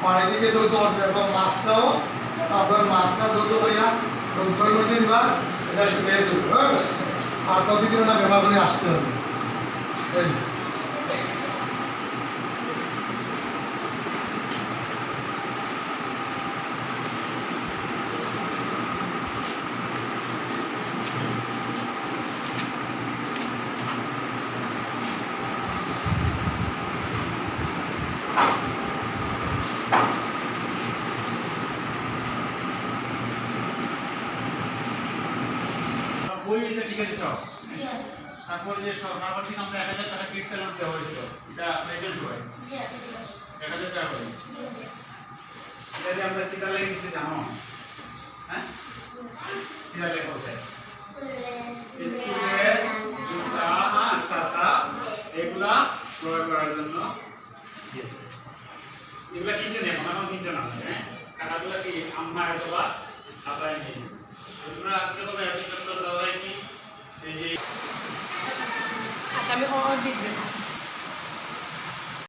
পানি থেকে যৌথ করবে এবং মাছটাও তারপর মাছটা যৌথ করিয়া রৌদ্রের মধ্যে দিবা এটা শুকিয়ে দেবে হ্যাঁ আর প্রতিদিন ওটা ব্যবহার করে আসতে হবে এই এটা ঠিক আছে সব তারপর যে সরকার থেকে আমরা 1000 টাকা কিট স্যালাড দেওয়া হয়েছিল এটা প্রেজেন্ট হয় 1000 টাকা করে এটা দিয়ে আমরা কিটা লাগে কিছু জানো হ্যাঁ কিটা লাগে বলতে স্কুলের জুতা ছাতা এগুলা ক্রয় করার জন্য দিয়েছে এগুলা কিনতে নেই আমরা কিনতে না হ্যাঁ টাকাগুলো কি আম্মা অথবা আব্বাই নিয়ে তোমরা কিভাবে অ্যাপ্লিকেশন দেওয়া হয়নি এই যে আচ্ছা আমি